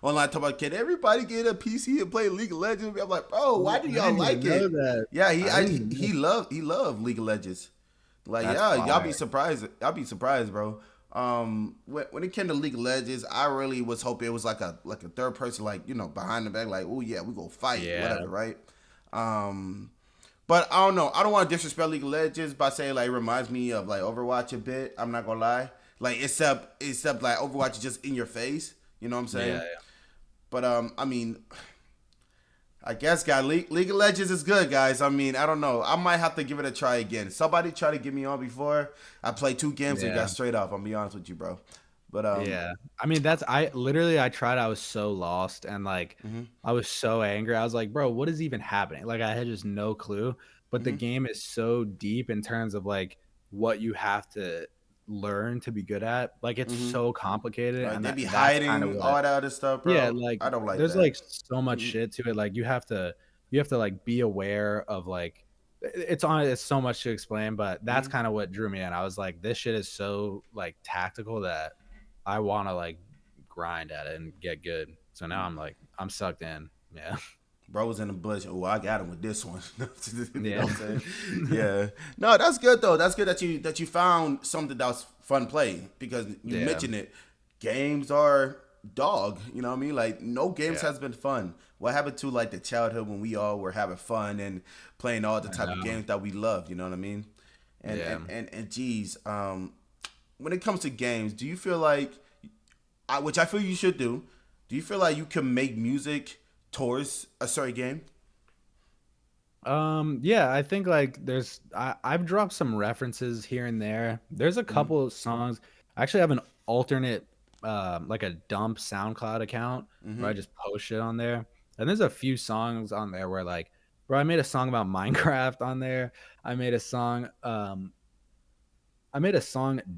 online, talking about, can everybody get a PC and play League of Legends? I'm like, bro, why do y'all like it?
That.
Yeah, he loved League of Legends. Like,
That's
yeah,
fire.
y'all be surprised. Y'all be surprised, bro. When it came to League of Legends, I really was hoping it was like a third person, like, you know, behind the back, like, oh yeah, we go fight, whatever, right? But I don't know. I don't want to disrespect League of Legends by saying like it reminds me of like Overwatch a bit. I'm not gonna lie. Like except like Overwatch is just in your face. You know what I'm saying?
Yeah.
But I mean, I guess League of Legends is good, guys. I mean, I don't know. I might have to give it a try again. Somebody tried to get me on before. I played 2 games and got straight off. I'm gonna be honest with you, bro. But
yeah, I mean I tried. I was so lost, and like I was so angry. I was like, bro, what is even happening? Like I had just no clue. But the game is so deep in terms of like what you have to learn to be good at. Like it's so complicated,
like,
and
they be
that's
hiding
kind of what,
all that other stuff, bro.
yeah, like
I don't like
there's
that.
like so much shit to it. Like you have to like be aware of like it's so much to explain, but that's kind of what drew me in. I was like, this shit is so like tactical that I want to like grind at it and get good. So now I'm like, I'm sucked in. Yeah.
Bro was in the bush. Oh, I got him with this one. You know
Yeah.
what I'm saying? Yeah. No, that's good though. That's good that you found something that was fun play because you mentioned it. Games are dog. You know what I mean? Like no games has been fun. What happened to like the childhood when we all were having fun and playing all the type of games that we loved? You know what I mean? And geez, when it comes to games, do you feel like, which I feel you should do you feel like you can make music towards a certain game?
Yeah, I think like I've dropped some references here and there. There's a couple of songs. I actually have an alternate like a dump SoundCloud account where I just post shit on there. And there's a few songs on there where like Bro, I made a song about Minecraft on there. I made a song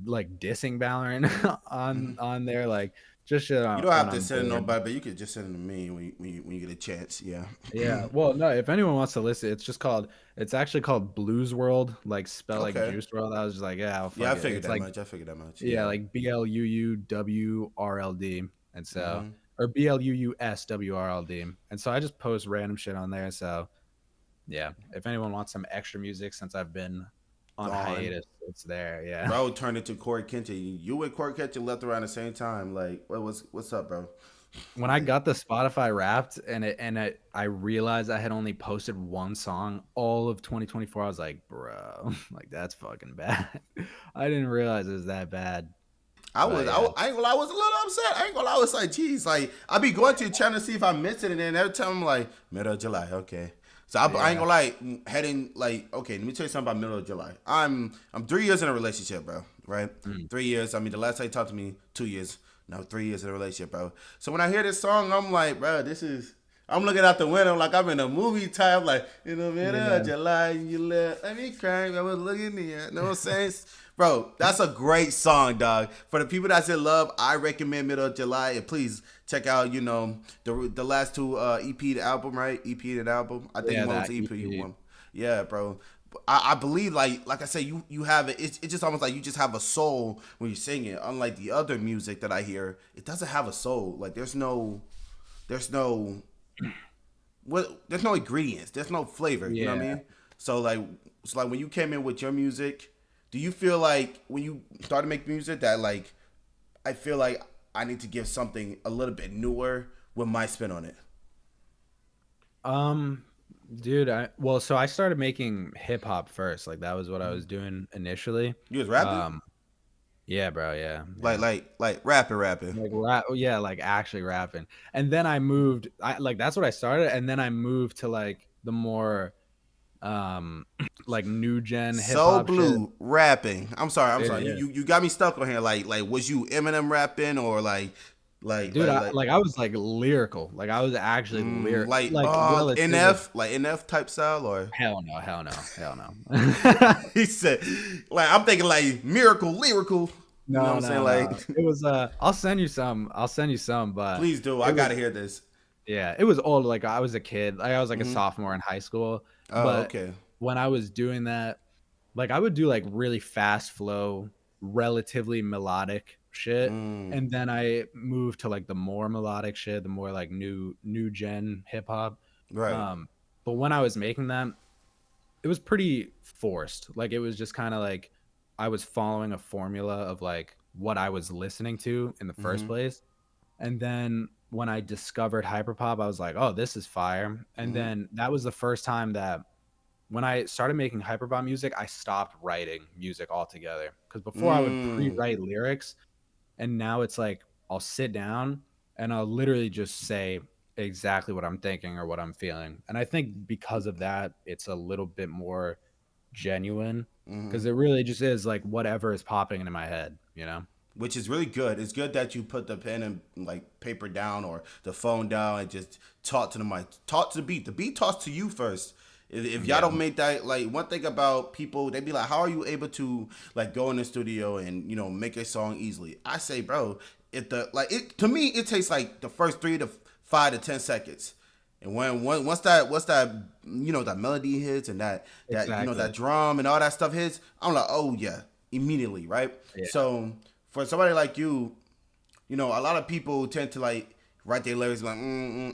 like dissing Valorant on there, like just shit
You don't
when
have to
I'm
send it to
bored.
nobody, but you could just send it to me when you get a chance. Yeah.
Yeah. Well, no, if anyone wants to listen, it's actually called Blues World, like spell like
Okay.
Juice World. I was just like, yeah, I'll
Yeah,
fuck
I
it.
figured
It's
that
like,
much. I figured that much.
yeah,
Yeah.
like BLUUWRLD. And so,
Mm-hmm.
or BLUUSWRLD. And so I just post random shit on there. So yeah, if anyone wants some extra music since I've been on
Gone.
hiatus, it's there. Yeah.
Bro turned into Corey Kente. You and Corey Kente left around the same time. Like, what's up, bro?
When I
Like,
got the Spotify Wrapped I realized I had only posted one song all of 2024, I was like, bro, like that's fucking bad. I didn't realize it was that bad. But yeah,
I ain't gonna lie, I was a little upset. I ain't gonna lie, I was like, geez, like, I be going to the channel to see if I missed it, and then every time I'm like, middle of July, okay. So I ain't
yeah,
gonna lie, heading, like, okay, let me tell you something about middle of July. I'm 3 years in a relationship, bro, right?
mm.
3 years, I mean, the last time you talked to me, 2 years, now 3 years in a relationship, bro. So when I hear this song, I'm like, bro, I'm looking out the window like I'm in a movie time, like, in the middle of
Yeah,
July, you let me cry, I was looking in, you know what I'm saying? Bro, that's a great song, dog. For the people that's in love, I recommend Middle of July. And please check out, the last two EP the album, right? EP and album. I think
yeah,
one was
that
EP
EP.
one. Yeah, bro. I believe like I said, you have it. It's just almost like you just have a soul when you sing it. Unlike the other music that I hear, it doesn't have a soul. Like there's no there's no ingredients. There's no flavor. You know what I
Yeah.
mean? So like when you came in with your music, do you feel like when you started making music that like I feel like I need to give something a little bit newer with my spin on it?
Um, dude, so I started making hip hop first. Like that was what I
Mhm.
was doing initially.
You was rapping?
Um, yeah, bro, yeah,
Like
yeah.
like like rapping.
Like rap, yeah, like actually rapping. And then I moved, I like that's what I started, and then I moved to like the more like new gen hip hop shit.
SoBluu rapping. I'm
Yeah,
sorry.
yeah.
You got me stuck on here. Like was you Eminem rapping or
Dude, I was like lyrical. Like I was actually like relatively.
NF type style or
Hell no, hell no, hell no.
he said like I'm thinking like miracle lyrical. You know what
No,
I'm saying?
no, no.
Like
It was I'll send you some. I'll send you some, but
please do. I
it was
gotta hear this.
yeah, it was old. Like I was a kid. Like I was like a
Hmm.
sophomore in high school.
Oh,
But
okay.
when I was doing that, like I would do like really fast flow, relatively melodic shit.
Mm,
And then I moved to like the more melodic shit, the more like new gen hip hop.
right.
Um, but when I was making that, it was pretty forced. Like it was just kind of like I was following a formula of like what I was listening to in the first
Hmm.
place. And then when I discovered Hyperpop, I was like, "Oh, this is fire." And
Hmm.
then that was the first time that when I started making Hyperpop music, I stopped writing music altogether. Because before I would
Mm.
pre-write lyrics, and now it's like I'll sit down and I'll literally just say exactly what I'm thinking or what I'm feeling. And I think because of that, it's a little bit more genuine
Hmm.
because it really just is like whatever is popping into my head, you know?
Which is really good. It's good that you put the pen and like paper down or the phone down and just talk to the mic, talk to the beat. The beat talks to you first. If y'all
Yeah.
don't make that, like one thing about people, they be like, "How are you able to like go in the studio and make a song easily?" I say, bro, if the like it to me, it takes like the first 3 to 5 to 10 seconds, and once that that melody hits and that
Exactly.
drum and all that stuff hits, I'm like, oh yeah, immediately, right?
Yeah.
So for somebody like you, a lot of people tend to like write their lyrics like,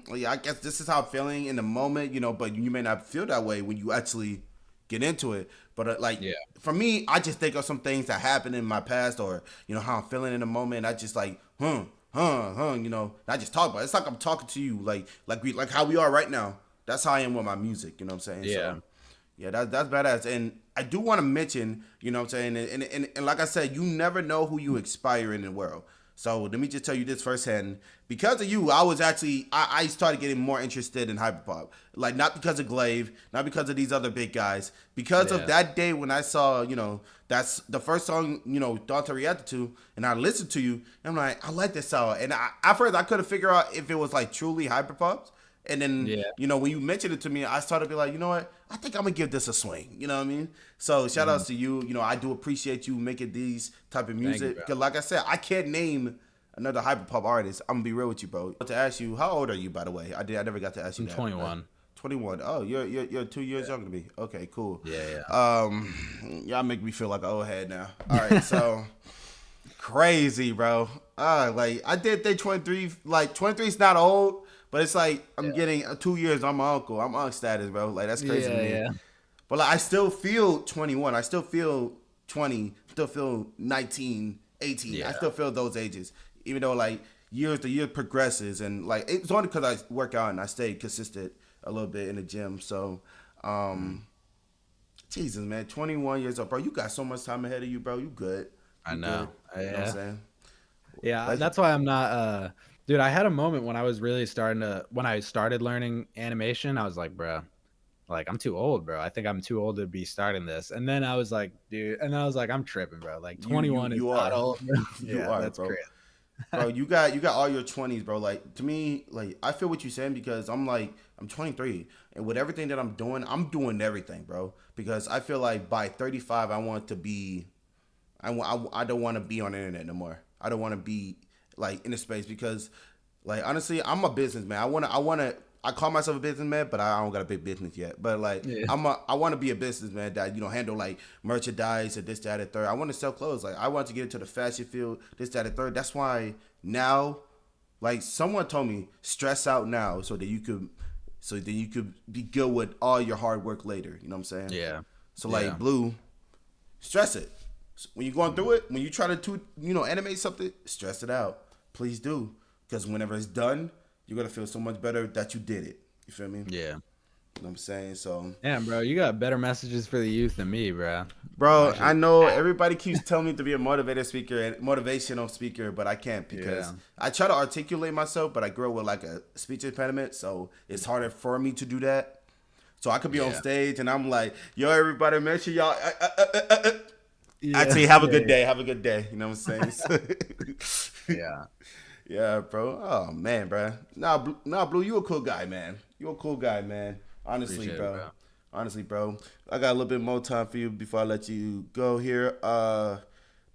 well, yeah, I guess this is how I'm feeling in the moment, but you may not feel that way when you actually get into it. But like
Yeah.
for me, I just think of some things that happened in my past or how I'm feeling in the moment. I just like, I just talk about it. It's like I'm talking to you, like how we are right now. That's how I am with my music. You know what I'm saying?
Yeah.
So yeah, that's badass. And I do want to mention, you know what I'm saying? And like I said, you never know who you inspire in the world. So let me just tell you this firsthand. Because of you, I started getting more interested in hyperpop. Like not because of Glaive, not because of these other big guys. Because of
Yeah.
that day when I saw, that's the first song, Dante reacted to, and I listened to you, and I'm like, I like this song. And at first I couldn't figure out if it was like truly hyperpop. And then,
Yeah.
when you mentioned it to me, I started to be like, you know what? I think I'm gonna give this a swing. You know what I mean? So shout outs to you. I do appreciate you making these type of music. Because like I said, I can't name another hyperpop artist. I'm gonna be real with you, bro. To ask you, how old are you, by the way? I never got to ask you
I'm
that.
21.
21. Oh, you're 2 years younger than me. Okay, cool.
Yeah.
Y'all make me feel like an old head now. All right, so crazy, bro. Like I did think 23. Like 23 is not old, but it's like I'm getting 2 years. I'm my uncle. I'm uncle status, bro. Like that's crazy to me. Yeah. But like I still feel 21. I still feel 20. Still feel 19, 18. Yeah. I still feel those ages, even though like the year progresses, and like it's only because I work out and I stay consistent a little bit in the gym. So, Jesus, man, 21 years old, bro. You got so much time ahead of you, bro. You good.
I know.
Good. You know what I'm saying?
Yeah, that's why I'm not. Dude, I had a moment when I was really when I started learning animation, I was like, bro, like I'm too old, bro. I think I'm too old to be starting this. And then I was like, dude, and then I was like, I'm tripping, bro. Like 21 is not old, bro. Yeah, that's
bro.
crazy.
Bro, you got all your 20s, bro. Like to me, like I feel what you're saying because I'm 23, and with everything that I'm doing everything, bro. Because I feel like by 35, I want to be, I don't want to be on the internet no more. I don't want to be like in the space because, like honestly, I'm a businessman. I call myself a businessman, but I don't got a big business yet. But like, I want to be a businessman that handle like merchandise and this, that, and third. I want to sell clothes. Like I want to get into the fashion field, this, that, and third. That's why now, like someone told me, stress out now so that you could be good with all your hard work later. You know what I'm saying?
Yeah.
So like Blue, stress it. When you're going through it, when you try to animate something, stress it out. Please do, because whenever it's done, you're gonna feel so much better that you did it. You feel me?
Yeah.
You know what I'm saying? So
damn, bro, you got better messages for the youth than me, bro.
Bro, I know everybody keeps telling me to be a motivational speaker, but I can't because I try to articulate myself, but I grew up with like a speech impediment, so it's harder for me to do that. So I could be on stage and I'm like, yo, everybody, make sure y'all actually have a good day. Have a good day. You know what I'm saying? Yeah, bro. Oh man, bro. Nah, Blue, you a cool guy, man. You a cool guy, man. Honestly, bro. Honestly, bro. I got a little bit more time for you before I let you go here. Let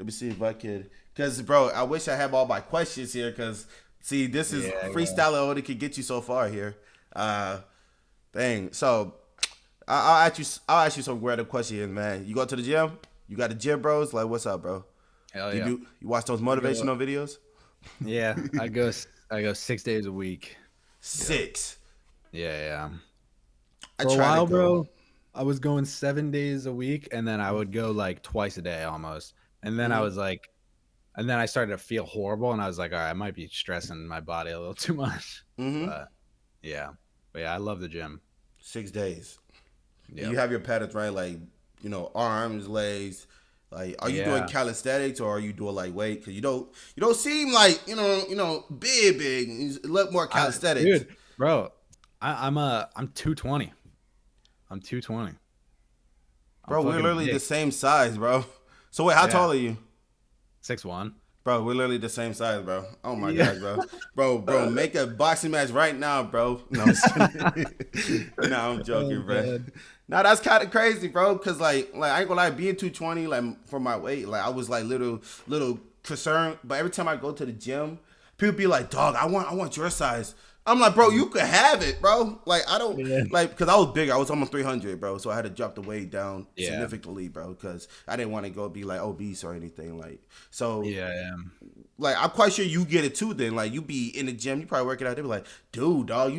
me see if I could. Because, bro, I wish I had all my questions here. Because, see, this is freestyle. Only could get you so far here. Dang. So, I'll ask you some random questions, man. You go to the gym? You got the gym, bros? Like, what's up, bro?
Hell yeah.
You watch those motivational videos?
Yeah, I go 6 days a week.
6.
Yeah. For a while, bro, I was going 7 days a week, and then I would go like twice a day almost. And then I was like, and then I started to feel horrible, and I was like, all right, I might be stressing my body a little too much. But yeah, I love the gym.
6 days. Yep. You have your patterns, right? Like, arms, legs. Like, are you doing calisthenics or are you doing like weight? Because you don't seem like big. You look more calisthenics,
dude, bro. I'm 220. I'm 220.
Bro, we're literally the same size, bro. So wait, how tall are you?
6'1".
Bro, we're literally the same size, bro. Oh my god, bro. Bro, make a boxing match right now, bro. No, I'm joking, bro. God. Now that's kind of crazy, bro. Cause like I ain't gonna lie, being 220, like for my weight, like I was like little concerned. But every time I go to the gym, people be like, "Dog, I want your size." I'm like, bro, you could have it, bro. Like I don't like because I was bigger. I was almost 300, bro. So I had to drop the weight down significantly, bro, because I didn't want to go be like obese or anything. Like so. Yeah. Like I'm quite sure you get it too. Then like you be in the gym, you probably work it out. They be like, dude, dog,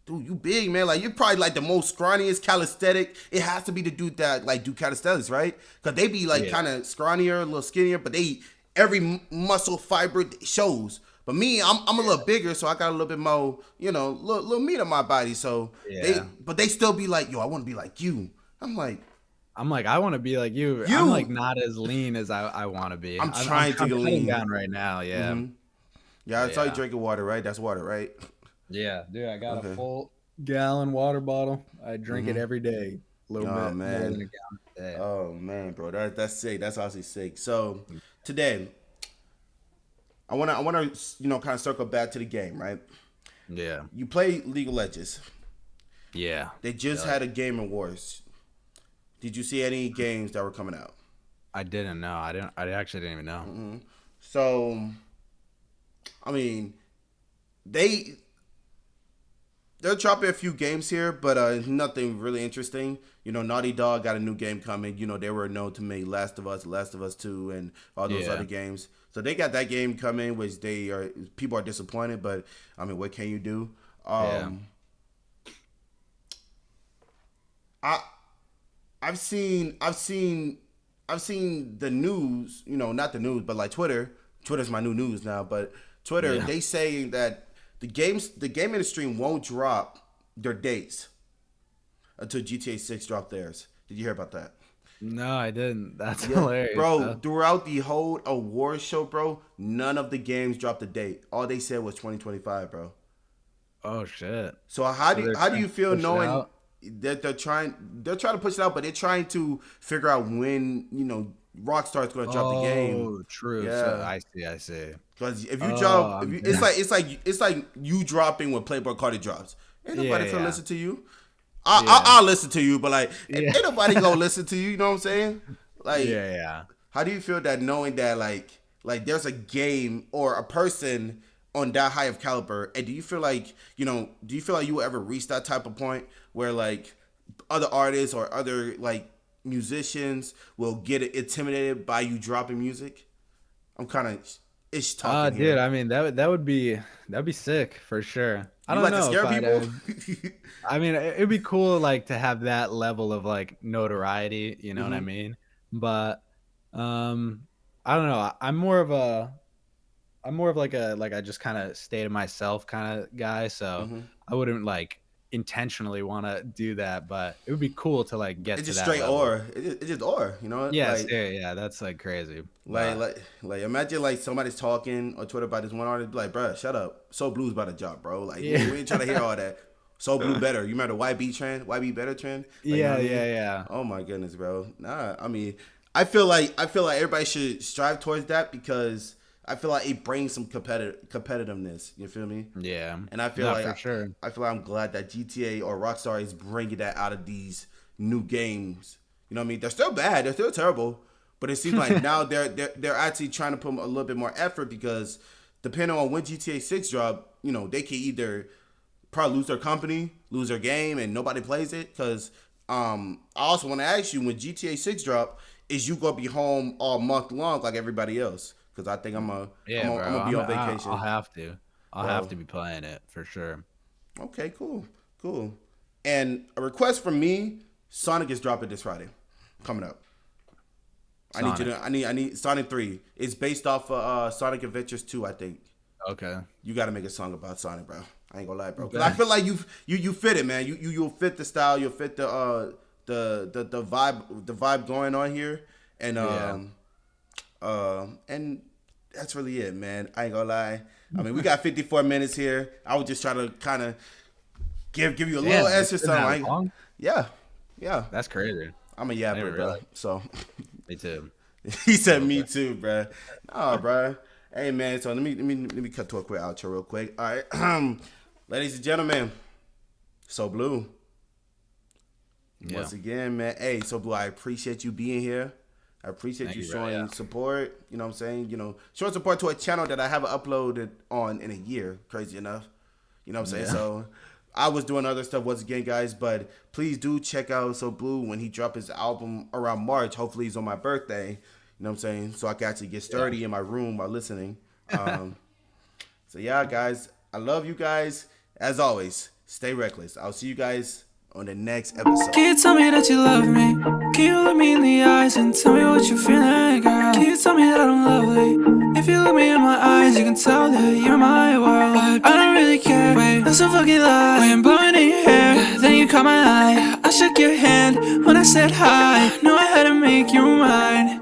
you big, man. Like, you're probably, like, the most scrawniest calisthenic. It has to be the dude that, like, do calisthenics, right? Because they be, like, kind of scrawnier, a little skinnier, but every muscle fiber shows. But me, I'm a little bigger, so I got a little bit more, little meat on my body. So, they still be like, yo, I want to be like you. I'm like,
I want to be like you. I'm, like, not as lean as I want to be.
I'm trying to get lean.
Down right now,
Yeah, I saw you drinking water, right? That's water, right?
Yeah, dude, I got a full gallon water bottle. I drink it every day. A little bit more than a gallon a day.
Oh man, bro, that's sick. That's honestly sick. So today, I wanna kind of circle back to the game, right?
Yeah.
You play League of Legends.
Yeah.
They just had a Game Awards. Did you see any games that were coming out?
I didn't know. I actually didn't even know.
So, I mean, they're dropping a few games here, but nothing really interesting. You know, Naughty Dog got a new game coming. You know, they were known to make Last of Us 2, and all those other games. So they got that game coming, which people are disappointed. But I mean, what can you do? I've seen the news. You know, not the news, but like Twitter. Twitter's my new news now. But Twitter, they saying that the game industry won't drop their dates until GTA 6 drop theirs. Did you hear about that?
No, I didn't. That's hilarious,
bro. Throughout the whole award show, bro, none of the games dropped a date. All they said was 2025, bro.
Oh shit.
So how do you feel knowing that they're trying to push it out, but they're trying to figure out when, you know, Rockstar's going to drop the game?
Oh, true. Yeah, so I see.
Because if you drop, it's like you dropping when Playboy Cardi drops. Ain't nobody gonna listen to you. I'll listen to you, but like, ain't nobody gonna listen to you. You know what I'm saying? Like, how do you feel that knowing that like there's a game or a person on that high of caliber, and do you feel like you will ever reach that type of point where like other artists or other like musicians will get intimidated by you dropping music? I'm kind of talking
dude, I mean that'd be sick for sure. I don't know.
To scare people?
I mean, it'd be cool like to have that level of like notoriety, you know what I mean? But I don't know. I'm more of like I just kind of stay to myself kind of guy, so I wouldn't like intentionally want to do that, but it would be cool to like get
it's
to
just
that
straight
level.
It's just you know?
Yeah, that's like crazy.
Like imagine like somebody's talking on Twitter about this one artist, like, bro, shut up. SoBluu's about to drop, bro. Like, we ain't trying to hear all that. SoBluu better. You remember the YB better trend? Like,
yeah.
Oh my goodness, bro. Nah, I mean, I feel like everybody should strive towards that because I feel like it brings some competitiveness. You feel me?
Yeah.
And I feel
for sure.
I feel like I'm glad that GTA or Rockstar is bringing that out of these new games. You know what I mean? They're still bad. They're still terrible. But it seems like now they're actually trying to put a little bit more effort because depending on when GTA 6 drop, you know, they can either probably lose their company, lose their game, and nobody plays it. Because I also want to ask you, when GTA 6 drop, is you going to be home all month long like everybody else? Because I think I'm gonna be on vacation.
I'll have to. I'll have to be playing it for sure.
Okay, cool. And a request from me: Sonic is dropping this Friday, coming up. Sonic. I need Sonic 3. It's based off of Sonic Adventures 2, I think.
Okay.
You got to make a song about Sonic, bro. I ain't gonna lie, bro. Cause I feel like you fit it, man. You'll fit the style. You'll fit the vibe going on here, and and that's really it, man. I ain't gonna lie. I mean, we got 54 minutes here. I would just try to kind of give you a little extra something. Yeah.
That's crazy.
I'm a yapper, bro. So.
Me too.
He said, "Me too, bro." Nah, bro. Hey, man. So let me cut to a quick outro real quick. All right, ladies and gentlemen, SoBluu. Once again, man. Hey, SoBluu, I appreciate you being here. I appreciate you showing support. You know what I'm saying? You know, showing support to a channel that I haven't uploaded on in a year. Crazy enough. You know what I'm saying? So I was doing other stuff once again, guys. But please do check out SoBluu when he drops his album around March. Hopefully he's on my birthday. You know what I'm saying? So I can actually get sturdy in my room while listening. So yeah, guys. I love you guys. As always, stay reckless. I'll see you guys on the next episode.
Can you tell me that you love me? Can you look me in the eyes and tell me what you're feeling, girl? Can you tell me that I'm lovely? If you look me in my eyes, you can tell that you're my world. I don't really care, wait, that's a fucking lie. When I'm blowing in your hair, then you caught my eye. I shook your hand when I said hi. Knew I had to make you mine.